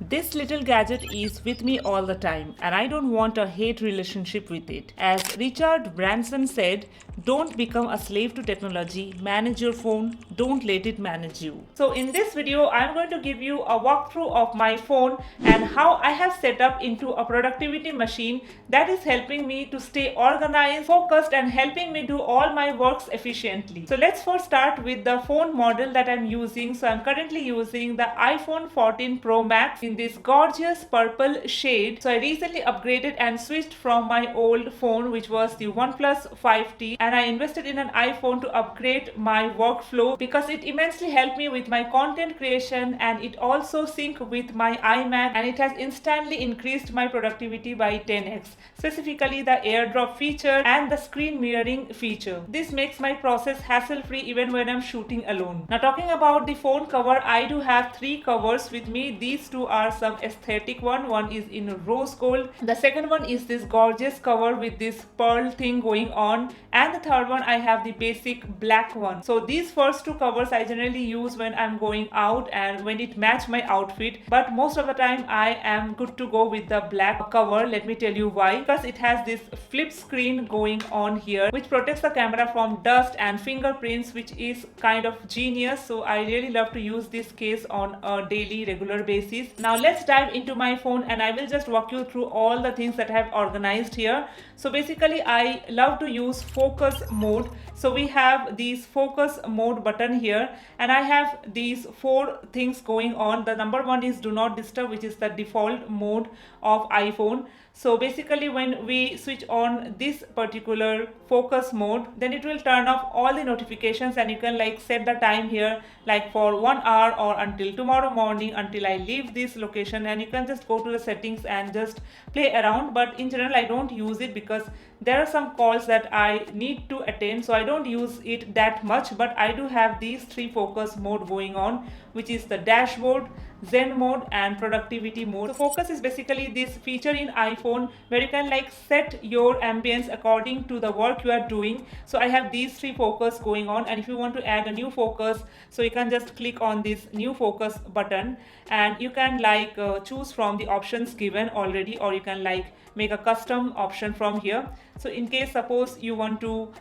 This little gadget is with me all the time, and I don't want a hate relationship with it. As Richard Branson said, don't become a slave to technology, manage your phone, don't let it manage you. So, in this video, I'm going to give you a walkthrough of my phone and how I have set up into a productivity machine that is helping me to stay organized, focused, and helping me do all my works efficiently. So, let's first start with the phone model that I'm using. So, I'm currently using the iPhone 14 Pro Max in this gorgeous purple shade. So I recently upgraded and switched from my old phone, which was the OnePlus 5T, and I invested in an iPhone to upgrade my workflow because it immensely helped me with my content creation, and it also sync with my iMac, and it has instantly increased my productivity by 10x, specifically the AirDrop feature and the screen mirroring feature. This makes my process hassle-free even when I'm shooting alone. Now, talking about the phone cover, I do have three covers with me. These two are some aesthetic one is in rose gold, the second one is this gorgeous cover with this pearl thing going on, and the third one I have the basic black one. So these first two covers I generally use when I'm going out and when it match my outfit, but most of the time I am good to go with the black cover. Let me tell you why. Because it has this flip screen going on here which protects the camera from dust and fingerprints, which is kind of genius. So I really love to use this case on a daily regular basis. Now let's dive into my phone and I will just walk you through all the things that I have organized here. So basically I love to use focus mode. So we have these focus mode button here, and I have these four things going on. The number one is do not disturb, which is the default mode of iPhone. So basically when we switch on this particular focus mode, then it will turn off all the notifications, and you can like set the time here like for 1 hour or until tomorrow morning until I leave this location, and you can just go to the settings and just play around. But in general I don't use it because there are some calls that I need to attend, so I don't use it that much. But I do have these three focus mode going on, which is the dashboard, Zen mode, and productivity mode. So focus is basically this feature in iPhone where you can like set your ambience according to the work you are doing. So I have these three focus going on, and if you want to add a new focus, so you can just click on this new focus button, and you can like choose from the options given already, or you can like make a custom option from here. So in case suppose you want to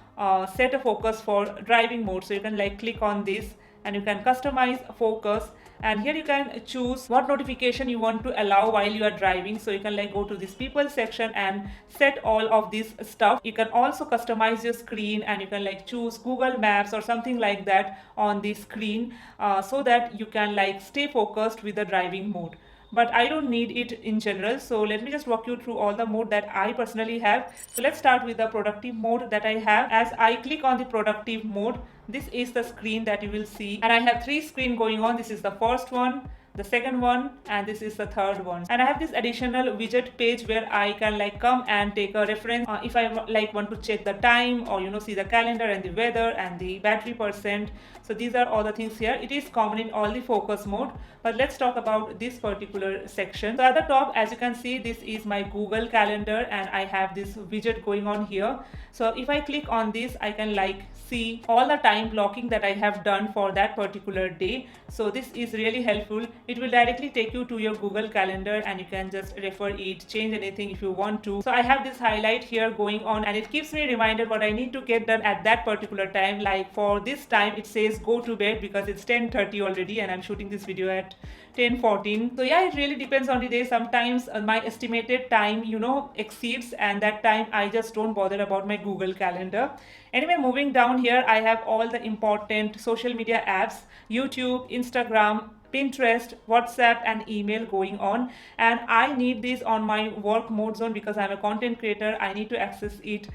set a focus for driving mode, so you can like click on this and you can customize focus, and here you can choose what notification you want to allow while you are driving. So you can like go to this people section and set all of this stuff. You can also customize your screen, and you can like choose Google Maps or something like that on the screen, so that you can like stay focused with the driving mode. But I don't need it in general, so let me just walk you through all the mode that I personally have. So let's start with the productive mode that I have. As I click on the productive mode, this is the screen that you will see, and I have three screens going on. This is the first one, the second one, and this is the third one. And I have this additional widget page where I can like come and take a reference if I like want to check the time, or see the calendar and the weather and the battery percent. So these are all the things here. It is common in all the focus mode, but let's talk about this particular section. So at the top, as you can see, this is my Google Calendar, and I have this widget going on here. So if I click on this, I can like see all the time blocking that I have done for that particular day. So this is really helpful. It will directly take you to your Google Calendar, and you can just refer it, change anything if you want to. So I have this highlight here going on, and it keeps me reminded what I need to get done at that particular time. Like for this time, it says go to bed because it's 10:30 already, and I'm shooting this video at 10:14. So yeah, it really depends on the day. Sometimes my estimated time exceeds, and that time I just don't bother about my Google Calendar. Anyway, moving down here, I have all the important social media apps: YouTube, Instagram, Pinterest, WhatsApp, and email going on, and I need these on my work mode zone because I'm a content creator. I need to access it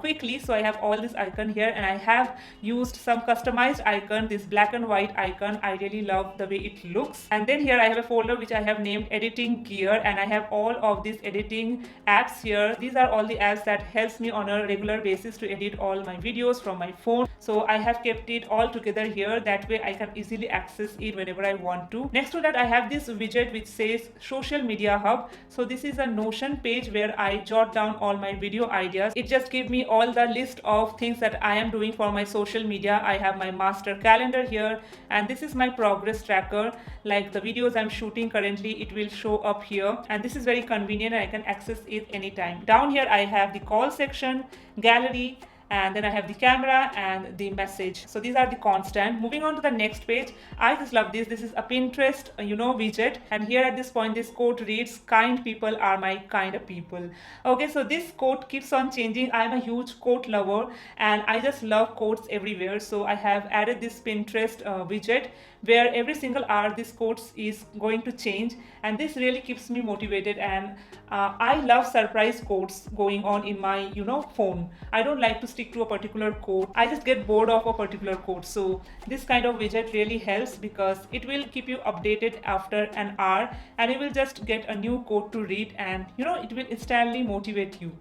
quickly, so I have all this icon here, and I have used some customized icon, this black and white icon. I really love the way it looks. And then here I have a folder which I have named editing gear, and I have all of these editing apps here. These are all the apps that helps me on a regular basis to edit all my videos from my phone. So I have kept it all together here, that way I can easily access it whenever I want to. Next to that, I have this widget which says Social Media Hub. So this is a Notion page where I jot down all my video ideas. It just gives me all the list of things that I am doing for my social media. I have my master calendar here, and this is my progress tracker. Like the videos I'm shooting currently, it will show up here, and this is very convenient. I can access it anytime. Down here I have the call section, gallery, and then I have the camera and the message. So these are the constant. Moving on to the next page, I just love this. This is a Pinterest, widget. And here at this point, this quote reads, "Kind people are my kind of people." Okay, so this quote keeps on changing. I'm a huge quote lover and I just love quotes everywhere. So I have added this Pinterest widget where every single hour this quotes is going to change, and this really keeps me motivated. And I love surprise quotes going on in my phone. I don't like to stick to a particular quote. I just get bored of a particular quote. So this kind of widget really helps because it will keep you updated after an hour, and you will just get a new quote to read, and it will instantly motivate you.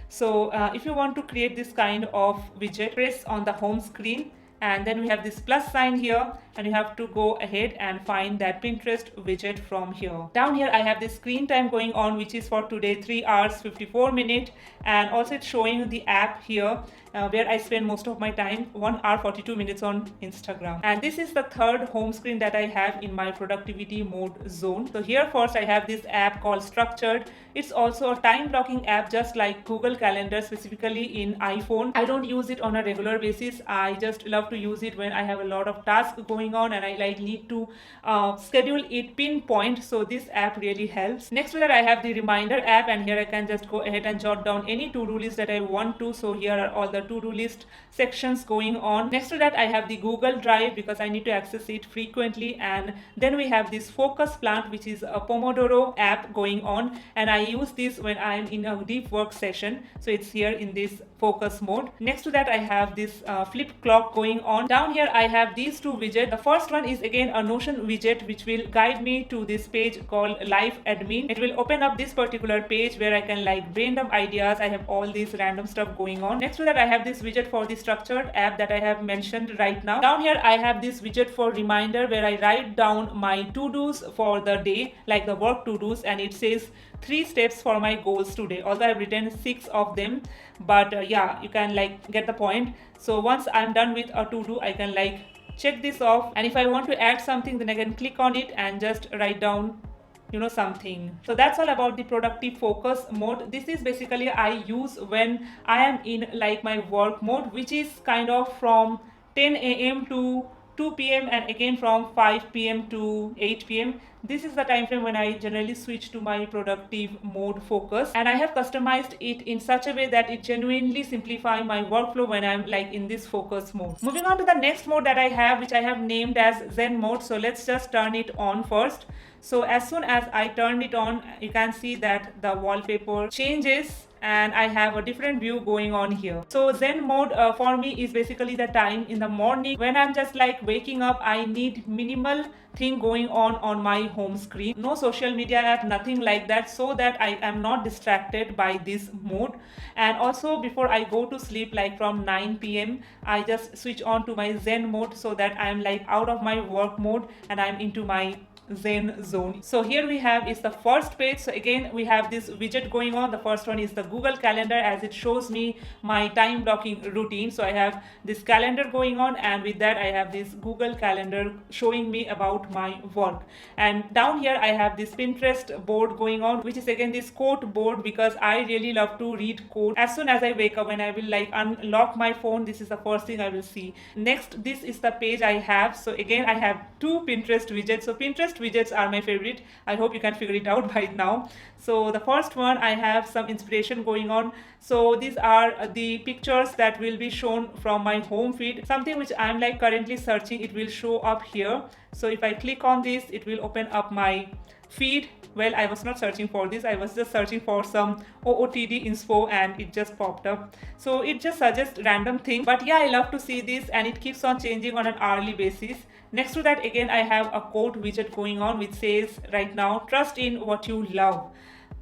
So if you want to create this kind of widget, press on the home screen, and then we have this plus sign here, and you have to go ahead and find that Pinterest widget from here. Down here I have this screen time going on, which is for today 3 hours 54 minutes, and also it's showing the app here where I spend most of my time, 1 hour 42 minutes on Instagram. And this is the third home screen that I have in my productivity mode zone. So here first I have this app called Structured. It's also a time blocking app just like Google Calendar, specifically in iPhone. I don't use it on a regular basis. I just love to use it when I have a lot of tasks going on and I need to schedule it pinpoint. So this app really helps. Next to that I have the reminder app, and here I can just go ahead and jot down any to-do list that I want to. So here are all the to-do list sections going on. Next to that I have the Google Drive because I need to access it frequently, and then we have this Focus Plant, which is a Pomodoro app going on, and I use this when I'm in a deep work session. So it's here in this focus mode. Next to that I have this flip clock going on. Down here I have these two widgets. The first one is again a Notion widget which will guide me to this page called Life Admin. It will open up this particular page where I can brain dump ideas. I have all these random stuff going on. Next to that I have this widget for the Structured app that I have mentioned right now. Down here I have this widget for reminder where I write down my to-dos for the day, like the work to-dos, and it says 3 steps for my goals today. Although I've written 6 of them, but yeah, you can get the point. So once I'm done with a to-do, I can check this off, and if I want to add something, then I can click on it and just write down something. So that's all about the productive focus mode. This is basically I use when I am in my work mode, which is kind of from 10 a.m. to 2 p.m. and again from 5 p.m. to 8 p.m. This is the time frame when I generally switch to my productive mode focus, and I have customized it in such a way that it genuinely simplifies my workflow when I'm in this focus mode. Moving on to the next mode that I have, which I have named as Zen mode. So let's just turn it on first. So as soon as I turned it on, you can see that the wallpaper changes and I have a different view going on here. So Zen mode for me is basically the time in the morning when I'm just waking up. I need minimal thing going on my home screen. No social media app, nothing like that, so that I am not distracted by this mode. And also before I go to sleep, from 9 p.m. I just switch on to my Zen mode so that I'm out of my work mode and I'm into my Zen zone. So here we have is the first page. So again we have this widget going on. The first one is the Google Calendar, as it shows me my time blocking routine. So I have this calendar going on, and with that I have this Google Calendar showing me about my work. And down here I have this Pinterest board going on, which is again this quote board, because I really love to read quote. As soon as I wake up, when I will unlock my phone, this is the first thing I will see. Next, this is the page I have. So again I have 2 Pinterest widgets. So Pinterest widgets are my favorite. I hope you can figure it out by now. So the first one, I have some inspiration going on. So these are the pictures that will be shown from my home feed. Something which I'm currently searching, it will show up here. So if I click on this, it will open up my feed. Well, I was not searching for this. I was just searching for some OOTD inspo and it just popped up. So it just suggests random things. But yeah, I love to see this, and it keeps on changing on an hourly basis. Next to that, again, I have a quote widget going on which says right now, "Trust in what you love.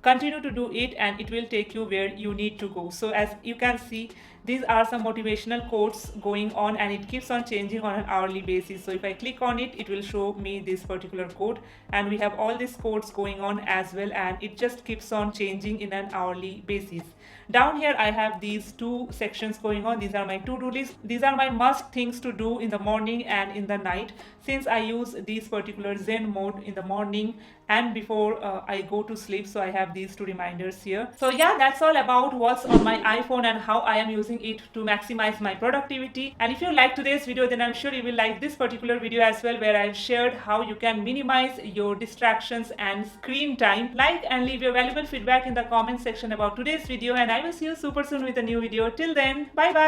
Continue to do it and it will take you where you need to go." So as you can see, these are some motivational quotes going on, and it keeps on changing on an hourly basis. So if I click on it, it will show me this particular quote, and we have all these quotes going on as well, and it just keeps on changing in an hourly basis. Down here I have these two sections going on. These are my to-do list. These are my must things to do in the morning and in the night, since I use this particular Zen mode in the morning and before I go to sleep. So I have these two reminders here. So yeah, that's all about what's on my iPhone and how I am using it to maximize my productivity. And if you like today's video, then I'm sure you will like this particular video as well, where I've shared how you can minimize your distractions and screen time. Like and leave your valuable feedback in the comment section about today's video, and I will see you super soon with a new video. Till then, bye bye.